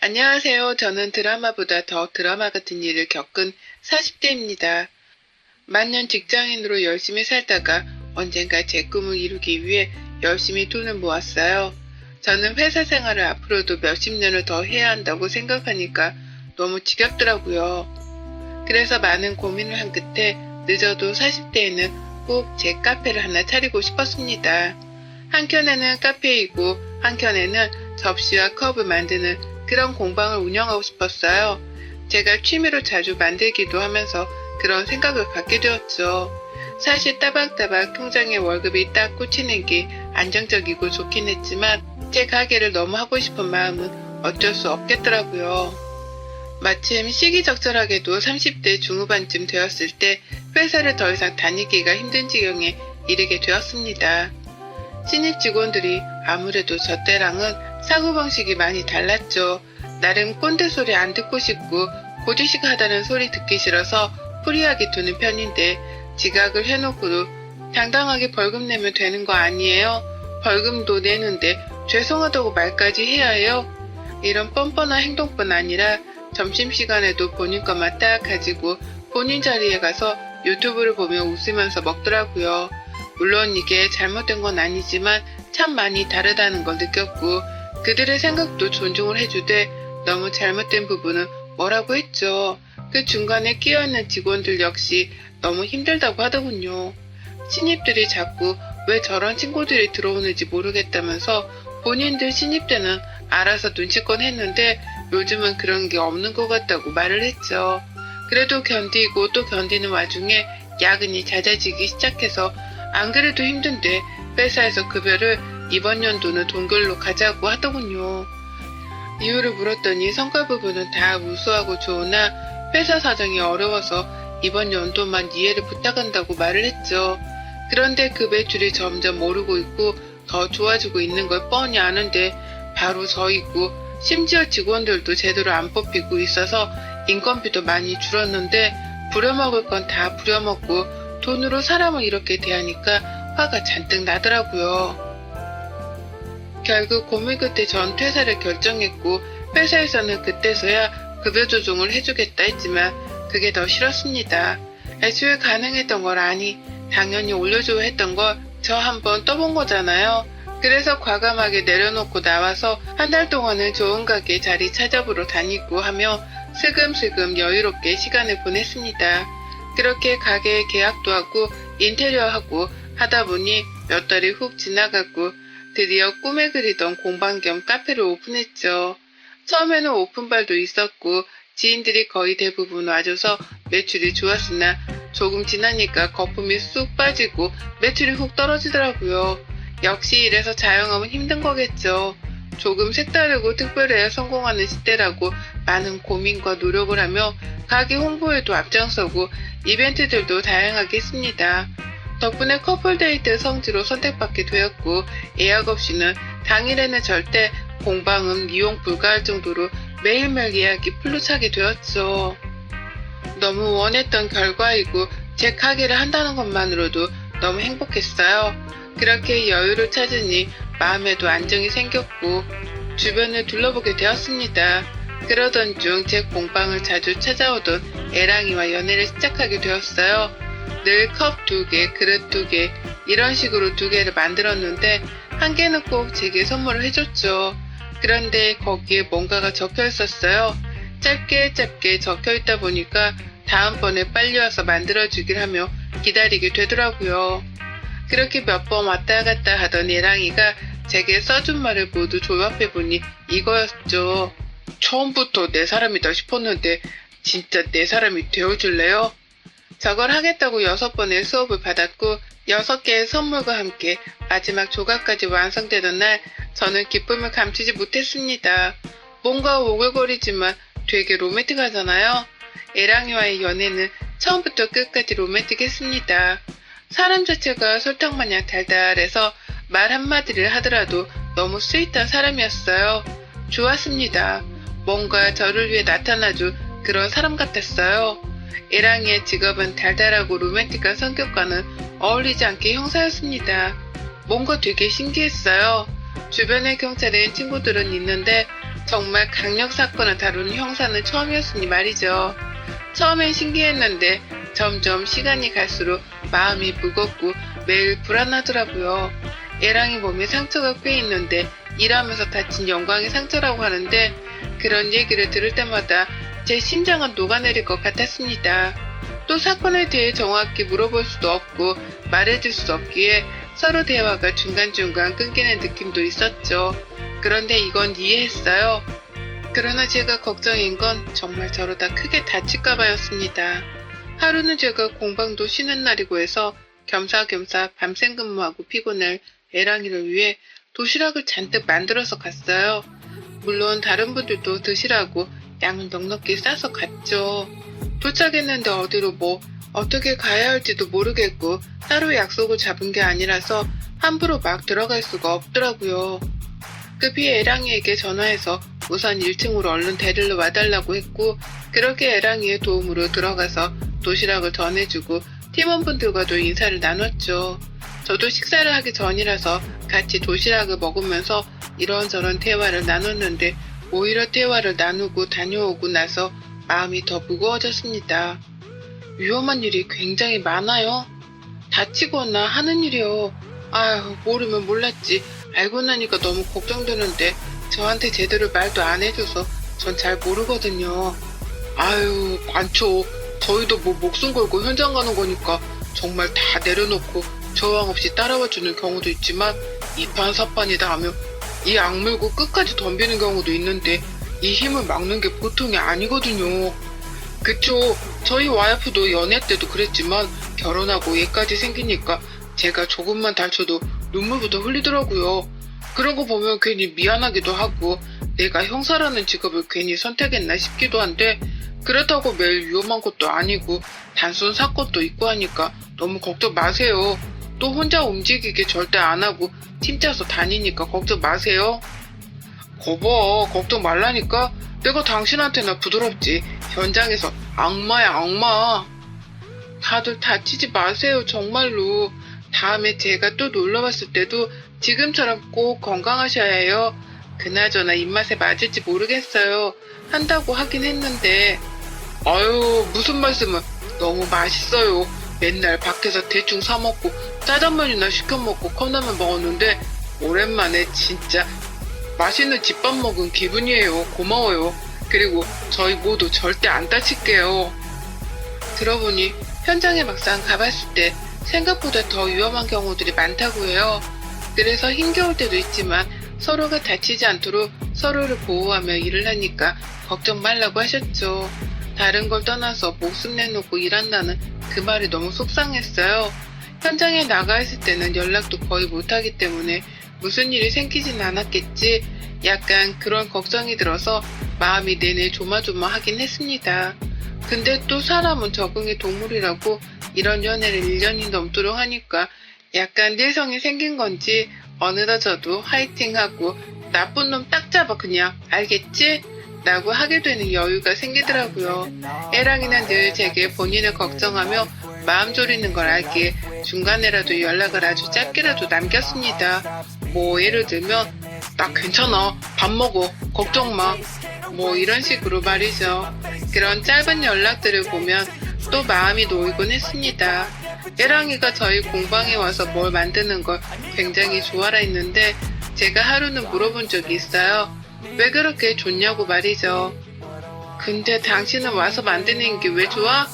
안녕하세요. 저는 드라마보다 더 드라마 같은 일을 겪은 40대입니다. 만년 직장인으로 열심히 살다가 언젠가 제 꿈을 이루기 위해 열심히 돈을 모았어요. 저는 회사 생활을 앞으로도 몇십 년을 더 해야 한다고 생각하니까 너무 지겹더라고요. 그래서 많은 고민을 한 끝에 늦어도 40대에는 꼭 제 카페를 하나 차리고 싶었습니다. 한켠에는 카페이고 한켠에는 접시와 컵을 만드는 그런 공방을 운영하고 싶었어요. 제가 취미로 자주 만들기도 하면서 그런 생각을 갖게 되었죠. 사실 따박따박 통장에 월급이 딱 꽂히는 게 안정적이고 좋긴 했지만 제 가게를 너무 하고 싶은 마음은 어쩔 수 없겠더라고요. 마침 시기적절하게도 30대 중후반쯤 되었을 때 회사를 더 이상 다니기가 힘든 지경에 이르게 되었습니다. 신입 직원들이 아무래도 저 때랑은 사고방식이 많이 달랐죠. 나름 꼰대 소리 안 듣고 싶고 고지식 하다는 소리 듣기 싫어서 프리하게 두는 편인데 지각을 해놓고도 당당하게 벌금 내면 되는 거 아니에요? 벌금도 내는데 죄송하다고 말까지 해야 해요? 이런 뻔뻔한 행동뿐 아니라 점심시간에도 본인 것만 딱 가지고 본인 자리에 가서 유튜브를 보며 웃으면서 먹더라고요. 물론 이게 잘못된 건 아니지만 참 많이 다르다는 걸 느꼈고 그들의 생각도 존중을 해주되 너무 잘못된 부분은 뭐라고 했죠. 그 중간에 끼어있는 직원들 역시 너무 힘들다고 하더군요. 신입들이 자꾸 왜 저런 친구들이 들어오는지 모르겠다면서 본인들 신입 때는 알아서 눈치껏 했는데 요즘은 그런 게 없는 것 같다고 말을 했죠. 그래도 견디고 또 견디는 와중에 야근이 잦아지기 시작해서 안 그래도 힘든데 회사에서 급여를 이번 연도는 동결로 가자고 하더군요. 이유를 물었더니 성과 부분은 다 우수하고 좋으나 회사 사정이 어려워서 이번 연도만 이해를 부탁한다고 말을 했죠. 그런데 그 매출이 점점 오르고 있고 더 좋아지고 있는 걸 뻔히 아는데 바로 저이고 심지어 직원들도 제대로 안 뽑히고 있어서 인건비도 많이 줄었는데 부려먹을 건 다 부려먹고 돈으로 사람을 이렇게 대하니까 화가 잔뜩 나더라고요. 결국 고민 끝에 전 퇴사를 결정했고 회사에서는 그때서야 급여 조정을 해주겠다 했지만 그게 더 싫었습니다. 애초에 가능했던 걸 아니 당연히 올려줘야 했던 걸 저 한번 떠본 거잖아요. 그래서 과감하게 내려놓고 나와서 한 달 동안은 좋은 가게 자리 찾아보러 다니고 하며 슬금슬금 여유롭게 시간을 보냈습니다. 그렇게 가게에 계약도 하고 인테리어하고 하다 보니 몇 달이 훅 지나가고 드디어 꿈에 그리던 공방 겸 카페를 오픈했죠. 처음에는 오픈발도 있었고 지인들이 거의 대부분 와줘서 매출이 좋았으나 조금 지나니까 거품이 쑥 빠지고 매출이 훅 떨어지더라고요. 역시 이래서 자영업은 힘든 거겠죠. 조금 색다르고 특별해야 성공하는 시대라고 많은 고민과 노력을 하며 가게 홍보에도 앞장서고 이벤트들도 다양하게 했습니다. 덕분에 커플데이트 성지로 선택받게 되었고 예약 없이는 당일에는 절대 공방은 이용 불가할 정도로 매일매일 예약이 풀로 차게 되었죠. 너무 원했던 결과이고 제 가게를 한다는 것만으로도 너무 행복했어요. 그렇게 여유를 찾으니 마음에도 안정이 생겼고 주변을 둘러보게 되었습니다. 그러던 중 제 공방을 자주 찾아오던 애랑이와 연애를 시작하게 되었어요. 늘 컵 2개, 그릇 2개 이런 식으로 2개를 만들었는데 한 개는 꼭 제게 선물을 해줬죠. 그런데 거기에 뭔가가 적혀 있었어요. 짧게 적혀 있다 보니까 다음번에 빨리 와서 만들어주길 하며 기다리게 되더라고요. 그렇게 몇 번 왔다 갔다 하던 예랑이가 제게 써준 말을 모두 조합해보니 이거였죠. 처음부터 내 사람이다 싶었는데 진짜 내 사람이 되어줄래요? 저걸 하겠다고 6번의 수업을 받았고 6개의 선물과 함께 마지막 조각까지 완성되던 날 저는 기쁨을 감추지 못했습니다. 뭔가 오글거리지만 되게 로맨틱하잖아요. 애랑이와의 연애는 처음부터 끝까지 로맨틱했습니다. 사람 자체가 설탕마냥 달달해서 말 한마디를 하더라도 너무 스윗한 사람이었어요. 좋았습니다. 뭔가 저를 위해 나타나줄 그런 사람 같았어요. 애랑이의 직업은 달달하고 로맨틱한 성격과는 어울리지 않게 형사였습니다. 뭔가 되게 신기했어요. 주변에 경찰인 친구들은 있는데 정말 강력 사건을 다루는 형사는 처음이었으니 말이죠. 처음엔 신기했는데 점점 시간이 갈수록 마음이 무겁고 매일 불안하더라고요. 애랑이 몸에 상처가 꽤 있는데 일하면서 다친 영광의 상처라고 하는데 그런 얘기를 들을 때마다 제 심장은 녹아내릴 것 같았습니다. 또 사건에 대해 정확히 물어볼 수도 없고 말해줄 수도 없기에 서로 대화가 중간중간 끊기는 느낌도 있었죠. 그런데 이건 이해했어요. 그러나 제가 걱정인 건 정말 저러다 크게 다칠까봐였습니다. 하루는 제가 공방도 쉬는 날이고 해서 겸사겸사 밤샘 근무하고 피곤할 애랑이를 위해 도시락을 잔뜩 만들어서 갔어요. 물론 다른 분들도 드시라고 양을 넉넉히 싸서 갔죠. 도착했는데 어디로 어떻게 가야 할지도 모르겠고 따로 약속을 잡은 게 아니라서 함부로 막 들어갈 수가 없더라고요. 급히 애랑이에게 전화해서 우선 1층으로 얼른 데리러 와달라고 했고 그렇게 애랑이의 도움으로 들어가서 도시락을 전해주고 팀원분들과도 인사를 나눴죠. 저도 식사를 하기 전이라서 같이 도시락을 먹으면서 이런저런 대화를 나눴는데 오히려 대화를 나누고 다녀오고 나서 마음이 더 무거워졌습니다. 위험한 일이 굉장히 많아요. 다치거나 하는 일이요. 아휴, 모르면 몰랐지. 알고 나니까 너무 걱정되는데 저한테 제대로 말도 안 해줘서 전 잘 모르거든요. 아유, 많죠. 저희도 목숨 걸고 현장 가는 거니까 정말 다 내려놓고 저항 없이 따라와주는 경우도 있지만 이판사판이다 하며 이 악물고 끝까지 덤비는 경우도 있는데 이 힘을 막는 게 보통이 아니거든요. 그쵸. 저희 와이프도 연애 때도 그랬지만 결혼하고 얘까지 생기니까 제가 조금만 다쳐도 눈물부터 흘리더라고요. 그런 거 보면 괜히 미안하기도 하고 내가 형사라는 직업을 괜히 선택했나 싶기도 한데 그렇다고 매일 위험한 것도 아니고 단순 사건도 있고 하니까 너무 걱정 마세요. 또 혼자 움직이게 절대 안 하고 팀 짜서 다니니까 걱정 마세요. 거봐, 걱정 말라니까. 내가 당신한테나 부드럽지. 현장에서 악마야, 악마. 다들 다치지 마세요, 정말로. 다음에 제가 또 놀러 왔을 때도 지금처럼 꼭 건강하셔야 해요. 그나저나 입맛에 맞을지 모르겠어요. 한다고 하긴 했는데. 아유, 무슨 말씀을. 너무 맛있어요. 맨날 밖에서 대충 사 먹고 짜장면이나 시켜 먹고 컵라면 먹었는데 오랜만에 진짜 맛있는 집밥 먹은 기분이에요. 고마워요. 그리고 저희 모두 절대 안 다칠게요. 들어보니 현장에 막상 가봤을 때 생각보다 더 위험한 경우들이 많다고 해요. 그래서 힘겨울 때도 있지만 서로가 다치지 않도록 서로를 보호하며 일을 하니까 걱정 말라고 하셨죠. 다른 걸 떠나서 목숨 내놓고 일한다는 그 말이 너무 속상했어요. 현장에 나가 있을 때는 연락도 거의 못하기 때문에 무슨 일이 생기진 않았겠지. 약간 그런 걱정이 들어서 마음이 내내 조마조마하긴 했습니다. 근데 또 사람은 적응의 동물이라고 이런 연애를 1년이 넘도록 하니까 약간 내성이 생긴 건지 어느덧 저도 화이팅하고 나쁜 놈 딱 잡아 그냥 알겠지? 라고 하게 되는 여유가 생기더라고요. 애랑이는 늘 제게 본인을 걱정하며 마음 졸이는 걸 알기에 중간에라도 연락을 아주 짧게라도 남겼습니다. 예를 들면 나 괜찮아, 밥 먹어, 걱정 마, 이런 식으로 말이죠. 그런 짧은 연락들을 보면 또 마음이 놓이곤 했습니다. 애랑이가 저희 공방에 와서 뭘 만드는 걸 굉장히 좋아라 했는데 제가 하루는 물어본 적이 있어요. 왜 그렇게 좋냐고 말이죠. 근데 당신은 와서 만드는 게 왜 좋아?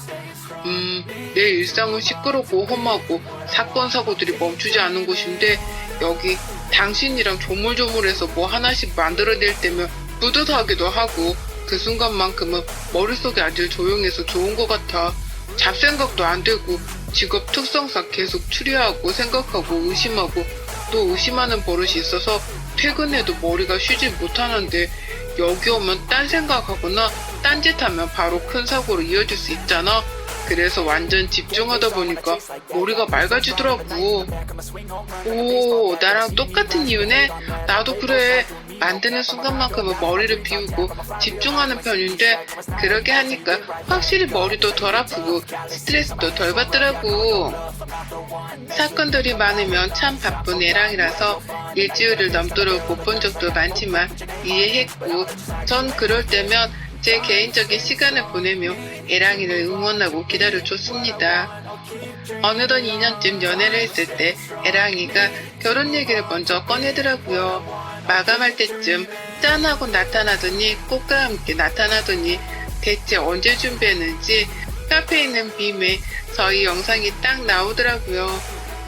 내 일상은 시끄럽고 험하고 사건 사고들이 멈추지 않은 곳인데 여기 당신이랑 조물조물해서 뭐 하나씩 만들어낼 때면 뿌듯하기도 하고 그 순간만큼은 머릿속이 아주 조용해서 좋은 것 같아. 잡생각도 안 되고 직업 특성상 계속 추리하고 생각하고 의심하고 또 의심하는 버릇이 있어서 퇴근해도 머리가 쉬지 못하는데 여기 오면 딴 생각하거나 딴짓하면 바로 큰 사고로 이어질 수 있잖아. 그래서 완전 집중하다 보니까 머리가 맑아지더라고. 오, 나랑 똑같은 이유네? 나도 그래. 만드는 순간만큼은 머리를 비우고 집중하는 편인데 그렇게 하니까 확실히 머리도 덜 아프고 스트레스도 덜 받더라고. 사건들이 많으면 참 바쁜 애랑이라서 일주일을 넘도록 못 본 적도 많지만 이해했고 전 그럴 때면 제 개인적인 시간을 보내며 애랑이를 응원하고 기다려줬습니다. 어느덧 2년쯤 연애를 했을 때 애랑이가 결혼 얘기를 먼저 꺼내더라고요. 마감할 때쯤 짠하고 나타나더니 꽃과 함께 나타나더니 대체 언제 준비했는지 카페에 있는 빔에 저희 영상이 딱 나오더라고요.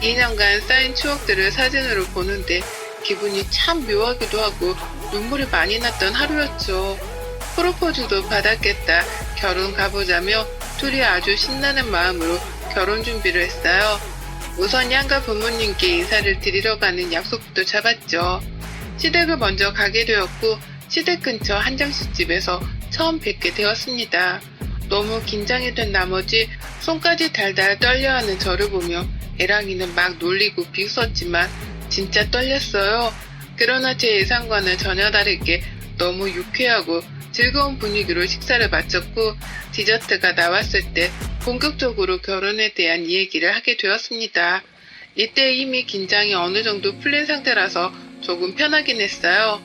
2년간 쌓인 추억들을 사진으로 보는데 기분이 참 묘하기도 하고 눈물이 많이 났던 하루였죠. 프로포즈도 받았겠다, 결혼 가보자며 둘이 아주 신나는 마음으로 결혼 준비를 했어요. 우선 양가 부모님께 인사를 드리러 가는 약속부터 잡았죠. 시댁을 먼저 가게 되었고 시댁 근처 한정식집에서 처음 뵙게 되었습니다. 너무 긴장이 된 나머지 손까지 달달 떨려하는 저를 보며 애랑이는 막 놀리고 비웃었지만 진짜 떨렸어요. 그러나 제 예상과는 전혀 다르게 너무 유쾌하고 즐거운 분위기로 식사를 마쳤고 디저트가 나왔을 때 본격적으로 결혼에 대한 이야기를 하게 되었습니다. 이때 이미 긴장이 어느 정도 풀린 상태라서 조금 편하긴 했어요.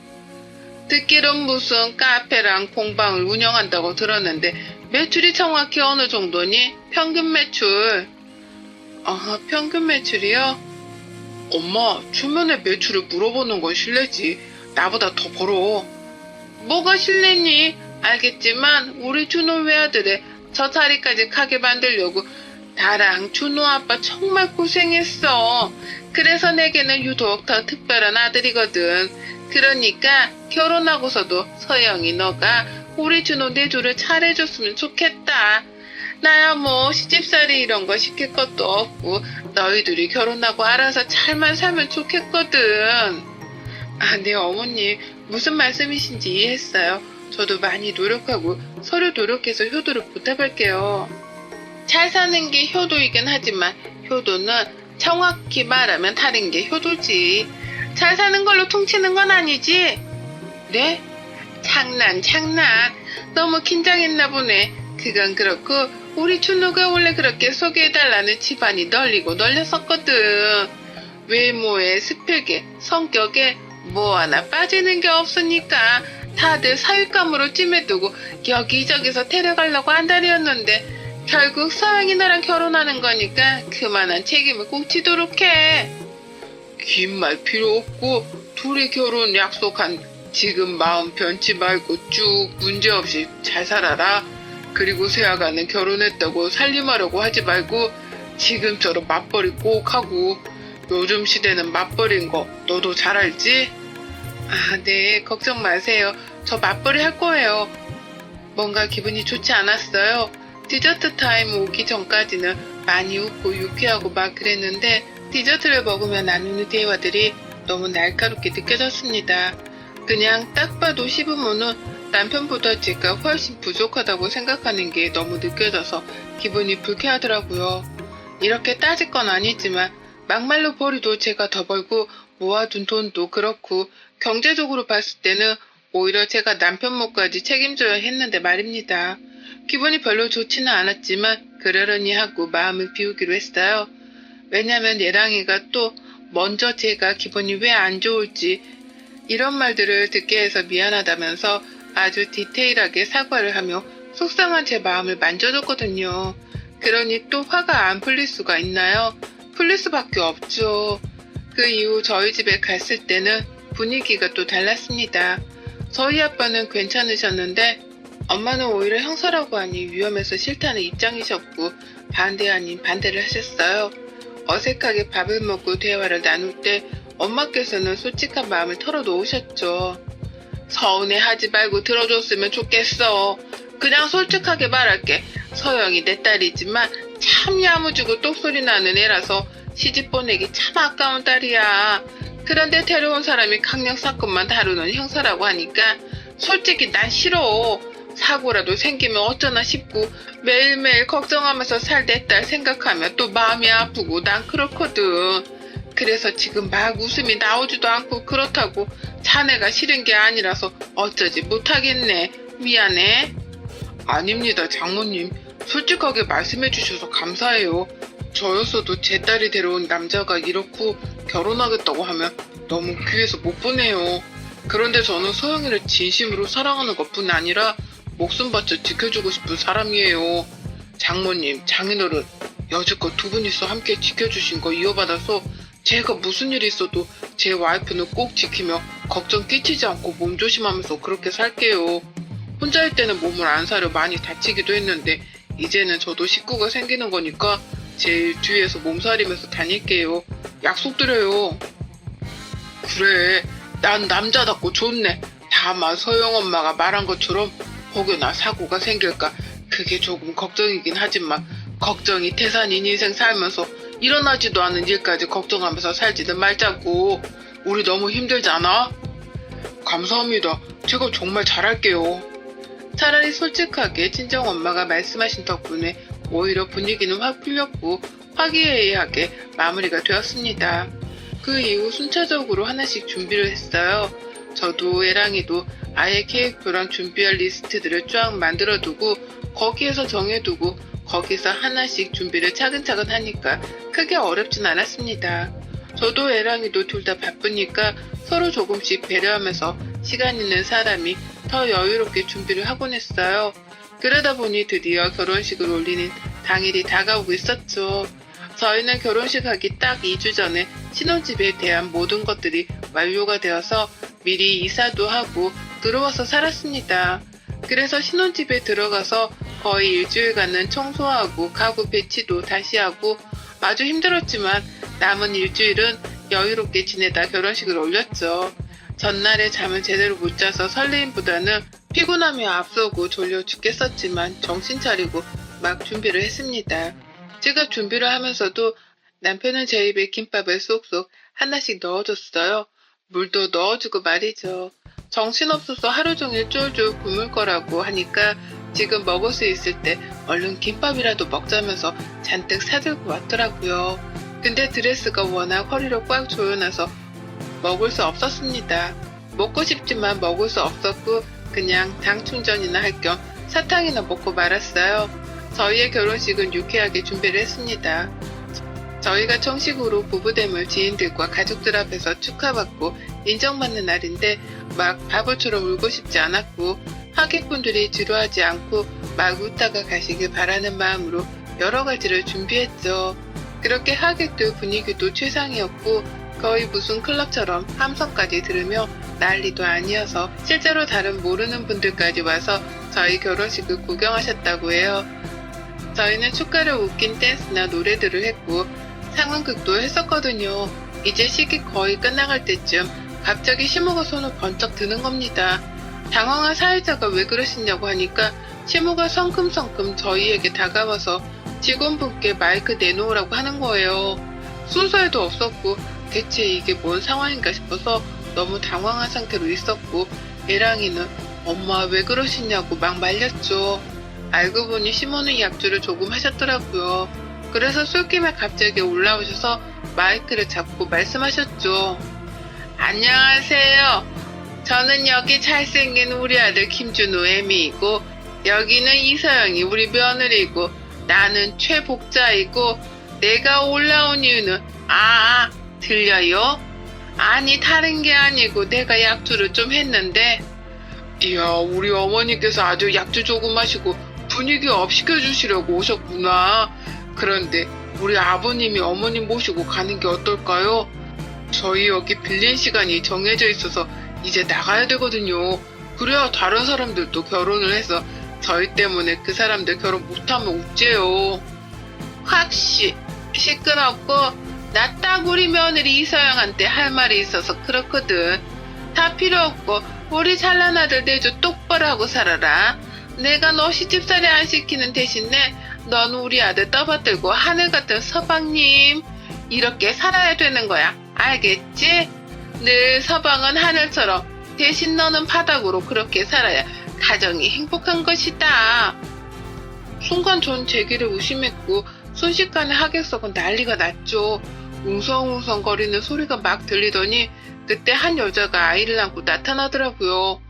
듣기론 무슨 카페랑 공방을 운영한다고 들었는데 매출이 정확히 어느 정도니? 평균 매출. 평균 매출이요? 엄마, 초면에 매출을 물어보는 건 실례지. 나보다 더 벌어. 뭐가 실례니? 알겠지만 우리 준호 외아들의 저 자리까지 가게 만들려고 나랑 준호 아빠 정말 고생했어. 그래서 내게는 유독 더 특별한 아들이거든. 그러니까 결혼하고서도 서영이 너가 우리 준호 내조를 잘해줬으면 좋겠다. 나야 뭐 시집살이 이런 거 시킬 것도 없고 너희들이 결혼하고 알아서 잘만 살면 좋겠거든. 네 어머님, 무슨 말씀이신지 이해했어요. 저도 많이 노력하고 서로 노력해서 효도를 보답할게요. 잘 사는 게 효도이긴 하지만 효도는 정확히 말하면 다른 게 효도지. 잘 사는 걸로 퉁치는 건 아니지? 네? 장난. 너무 긴장했나 보네. 그건 그렇고 우리 준호가 원래 그렇게 소개해달라는 집안이 널리고 널렸었거든. 외모에 스펙에 성격에 뭐 하나 빠지는 게 없으니까 다들 사윗감으로 찜해두고 여기저기서 데려가려고 한달이었는데 결국 서영이 너랑 결혼하는 거니까 그만한 책임을 꼭 지도록 해. 긴 말 필요 없고 둘이 결혼 약속한 지금 마음 변치 말고 쭉 문제없이 잘 살아라. 그리고 세아가는 결혼했다고 살림하려고 하지 말고 지금처럼 맞벌이 꼭 하고 요즘 시대는 맞벌이인 거 너도 잘 알지? 네, 걱정 마세요. 저 맞벌이 할 거예요. 뭔가 기분이 좋지 않았어요. 디저트 타임 오기 전까지는 많이 웃고 유쾌하고 막 그랬는데 디저트를 먹으며 나누는 대화들이 너무 날카롭게 느껴졌습니다. 그냥 딱 봐도 시부모는 남편보다 제가 훨씬 부족하다고 생각하는 게 너무 느껴져서 기분이 불쾌하더라고요. 이렇게 따질 건 아니지만 막말로 벌이도 제가 더 벌고 모아둔 돈도 그렇고 경제적으로 봤을 때는 오히려 제가 남편 몫까지 책임져야 했는데 말입니다. 기분이 별로 좋지는 않았지만 그러려니 하고 마음을 비우기로 했어요. 왜냐면 예랑이가 또 먼저 제가 기분이 왜 안 좋을지 이런 말들을 듣게 해서 미안하다면서 아주 디테일하게 사과를 하며 속상한 제 마음을 만져줬거든요. 그러니 또 화가 안 풀릴 수가 있나요? 풀릴 수밖에 없죠. 그 이후 저희 집에 갔을 때는 분위기가 또 달랐습니다. 저희 아빠는 괜찮으셨는데 엄마는 오히려 형사라고 하니 위험해서 싫다는 입장이셨고 반대 아닌 반대를 하셨어요. 어색하게 밥을 먹고 대화를 나눌 때 엄마께서는 솔직한 마음을 털어놓으셨죠. 서운해하지 말고 들어줬으면 좋겠어. 그냥 솔직하게 말할게. 서영이 내 딸이지만 참 야무지고 똑소리 나는 애라서 시집 보내기 참 아까운 딸이야. 그런데 데려온 사람이 강력 사건만 다루는 형사라고 하니까 솔직히 난 싫어. 사고라도 생기면 어쩌나 싶고 매일매일 걱정하면서 살 내 딸 생각하면 또 마음이 아프고 난 그렇거든. 그래서 지금 막 웃음이 나오지도 않고 그렇다고. 자네가 싫은 게 아니라서 어쩌지 못하겠네. 미안해. 아닙니다, 장모님. 솔직하게 말씀해 주셔서 감사해요. 저였어도 제 딸이 데려온 남자가 이렇고 결혼하겠다고 하면 너무 귀해서 못 보내요. 그런데 저는 소영이를 진심으로 사랑하는 것뿐 아니라 목숨 바쳐 지켜주고 싶은 사람이에요. 장모님, 장인어른, 여지껏 두 분이서 함께 지켜주신 거 이어받아서 제가 무슨 일이 있어도 제 와이프는 꼭 지키며 걱정 끼치지 않고 몸조심하면서 그렇게 살게요. 혼자일 때는 몸을 안 사려 많이 다치기도 했는데 이제는 저도 식구가 생기는 거니까 제일 뒤에서 몸살이면서 다닐게요. 약속드려요. 그래, 난 남자답고 좋네. 다만 서영 엄마가 말한 것처럼 혹여나 사고가 생길까 그게 조금 걱정이긴 하지만 걱정이 태산인 인생 살면서 일어나지도 않은 일까지 걱정하면서 살지는 말자고. 우리 너무 힘들잖아. 감사합니다. 제가 정말 잘할게요. 차라리 솔직하게 친정엄마가 말씀하신 덕분에 오히려 분위기는 확 풀렸고 화기애애하게 마무리가 되었습니다. 그 이후 순차적으로 하나씩 준비를 했어요. 저도 애랑이도 아예 케이크랑 준비할 리스트들을 쫙 만들어두고 거기에서 정해두고 거기서 하나씩 준비를 차근차근 하니까 크게 어렵진 않았습니다. 저도 애랑이도 둘 다 바쁘니까 서로 조금씩 배려하면서 시간 있는 사람이 더 여유롭게 준비를 하곤 했어요. 그러다 보니 드디어 결혼식을 올리는 당일이 다가오고 있었죠. 저희는 결혼식 하기 딱 2주 전에 신혼집에 대한 모든 것들이 완료가 되어서 미리 이사도 하고 들어와서 살았습니다. 그래서 신혼집에 들어가서 거의 일주일간은 청소하고 가구 배치도 다시 하고 아주 힘들었지만 남은 일주일은 여유롭게 지내다 결혼식을 올렸죠. 전날에 잠을 제대로 못 자서 설레임보다는 피곤함이 앞서고 졸려 죽겠었지만 정신 차리고 막 준비를 했습니다. 제가 준비를 하면서도 남편은 제 입에 김밥을 쏙쏙 하나씩 넣어줬어요. 물도 넣어주고 말이죠. 정신없어서 하루 종일 쫄쫄 굶을 거라고 하니까 지금 먹을 수 있을 때 얼른 김밥이라도 먹자면서 잔뜩 사들고 왔더라고요. 근데 드레스가 워낙 허리를 꽉 조여놔서 먹을 수 없었습니다. 먹고 싶지만 먹을 수 없었고 그냥 당 충전이나 할 겸 사탕이나 먹고 말았어요. 저희의 결혼식은 유쾌하게 준비를 했습니다. 저희가 정식으로 부부됨을 지인들과 가족들 앞에서 축하받고 인정받는 날인데 막 바보처럼 울고 싶지 않았고 하객분들이 지루하지 않고 막 웃다가 가시길 바라는 마음으로 여러 가지를 준비했죠. 그렇게 하객들 분위기도 최상이었고 거의 무슨 클럽처럼 함성까지 들으며 난리도 아니어서 실제로 다른 모르는 분들까지 와서 저희 결혼식을 구경하셨다고 해요. 저희는 축가를 웃긴 댄스나 노래들을 했고 상황극도 했었거든요. 이제 시기 거의 끝나갈 때쯤 갑자기 시모가 손을 번쩍 드는 겁니다. 당황한 사회자가 왜 그러시냐고 하니까 시모가 성큼성큼 저희에게 다가와서 직원분께 마이크 내놓으라고 하는 거예요. 순서에도 없었고 대체 이게 뭔 상황인가 싶어서 너무 당황한 상태로 있었고 애랑이는 엄마 왜 그러시냐고 막 말렸죠. 알고 보니 시모는 약주를 조금 하셨더라고요. 그래서 술김에 갑자기 올라오셔서 마이크를 잡고 말씀하셨죠. 안녕하세요. 저는 여기 잘생긴 우리 아들 김준호 애미이고 여기는 이서영이 우리 며느리고 나는 최복자이고 내가 올라온 이유는 들려요? 아니 다른 게 아니고 내가 약주를 좀 했는데 이야 우리 어머니께서 아주 약주 조금 하시고 분위기 업 시켜주시려고 오셨구나. 그런데 우리 아버님이 어머님 모시고 가는 게 어떨까요? 저희 여기 빌린 시간이 정해져 있어서 이제 나가야 되거든요. 그래야 다른 사람들도 결혼을 해서 저희 때문에 그 사람들 결혼 못하면 어째요. 확시 시끄럽고 나 딱 우리 며느리 이서영한테 할 말이 있어서 그렇거든. 다 필요 없고 우리 잘난 아들 내조 똑바로 하고 살아라. 내가 너 시집살이 안 시키는 대신에 넌 우리 아들 떠받들고 하늘 같은 서방님 이렇게 살아야 되는 거야. 알겠지? 늘 서방은 하늘처럼 대신 너는 바닥으로 그렇게 살아야 가정이 행복한 것이다. 순간 전 제기를 의심했고 순식간에 하객석은 난리가 났죠. 웅성웅성거리는 소리가 막 들리더니 그때 한 여자가 아이를 안고 나타나더라고요.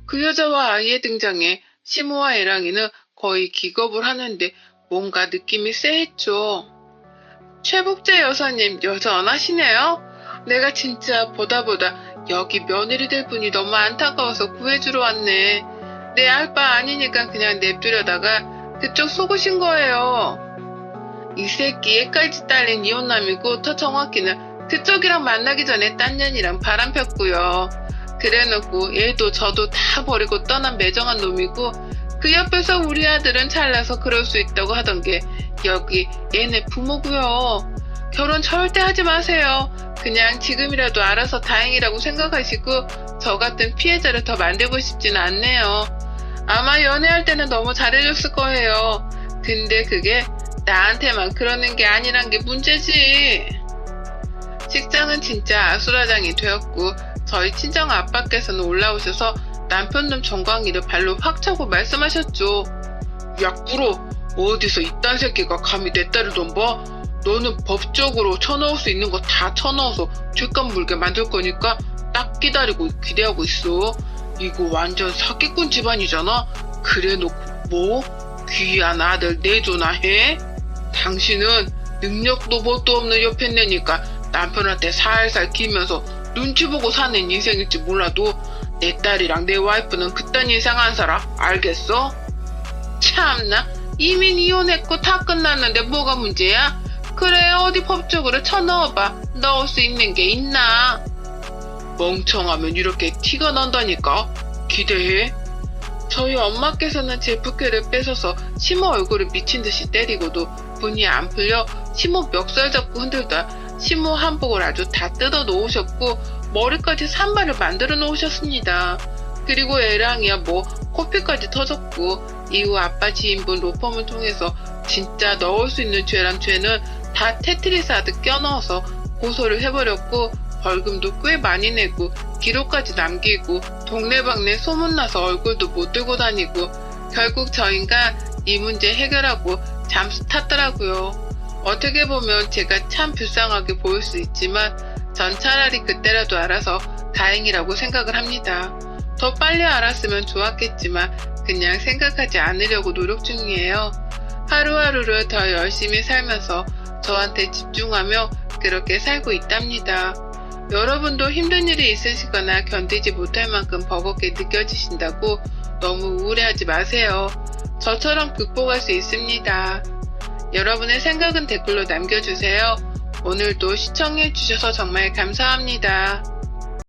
그 여자와 아이의 등장에 시모와 에랑이는 거의 기겁을 하는데 뭔가 느낌이 쎄했죠. 최복재 여사님 여전하시네요. 내가 진짜 보다 여기 며느리 될 분이 너무 안타까워서 구해주러 왔네. 내 알 바 아니니까 그냥 냅두려다가 그쪽 속으신 거예요. 이 새끼 얘까지 딸린 이혼남이고 더 정확히는 그쪽이랑 만나기 전에 딴 년이랑 바람 폈고요. 그래놓고 얘도 저도 다 버리고 떠난 매정한 놈이고 그 옆에서 우리 아들은 잘나서 그럴 수 있다고 하던 게 여기 얘네 부모고요. 결혼 절대 하지 마세요. 그냥 지금이라도 알아서 다행이라고 생각하시고 저 같은 피해자를 더 만들고 싶지는 않네요. 아마 연애할 때는 너무 잘해줬을 거예요. 근데 그게 나한테만 그러는 게 아니란 게 문제지. 식장은 진짜 아수라장이 되었고 저희 친정 아빠께서는 올라오셔서 남편놈 정광이를 발로 확 차고 말씀하셨죠. 야 꿇어. 어디서 이딴 새끼가 감히 내 딸을 넘봐? 너는 법적으로 쳐넣을 수 있는 거 다 쳐넣어서 죄값 물게 만들 거니까 딱 기다리고 기대하고 있어. 이거 완전 사기꾼 집안이잖아. 그래 놓고 뭐? 귀한 아들 내줘나 해? 당신은 능력도 뭣도 없는 여편네니까 남편한테 살살 기면서 눈치 보고 사는 인생일지 몰라도 내 딸이랑 내 와이프는 그딴 인생 안 살아. 알겠어? 참나. 이미 이혼했고 다 끝났는데 뭐가 문제야? 그래 어디 법적으로 쳐넣어봐. 넣을 수 있는 게 있나? 멍청하면 이렇게 티가 난다니까. 기대해. 저희 엄마께서는 제 부케를 뺏어서 시모 얼굴을 미친듯이 때리고도 분이 안 풀려 시모 멱살 잡고 흔들다 시모 한복을 아주 다 뜯어 놓으셨고 머리까지 산발을 만들어 놓으셨습니다. 그리고 애랑이야 뭐 코피까지 터졌고 이후 아빠 지인분 로펌을 통해서 진짜 넣을 수 있는 죄란 죄는 다 테트리스 하듯 껴넣어서 고소를 해버렸고 벌금도 꽤 많이 내고 기록까지 남기고 동네방네 소문나서 얼굴도 못 들고 다니고 결국 저 인간 이 문제 해결하고 잠수 탔더라고요. 어떻게 보면 제가 참 불쌍하게 보일 수 있지만 전 차라리 그때라도 알아서 다행이라고 생각을 합니다. 더 빨리 알았으면 좋았겠지만 그냥 생각하지 않으려고 노력 중이에요. 하루하루를 더 열심히 살면서 저한테 집중하며 그렇게 살고 있답니다. 여러분도 힘든 일이 있으시거나 견디지 못할 만큼 버겁게 느껴지신다고 너무 우울해하지 마세요. 저처럼 극복할 수 있습니다. 여러분의 생각은 댓글로 남겨주세요. 오늘도 시청해주셔서 정말 감사합니다.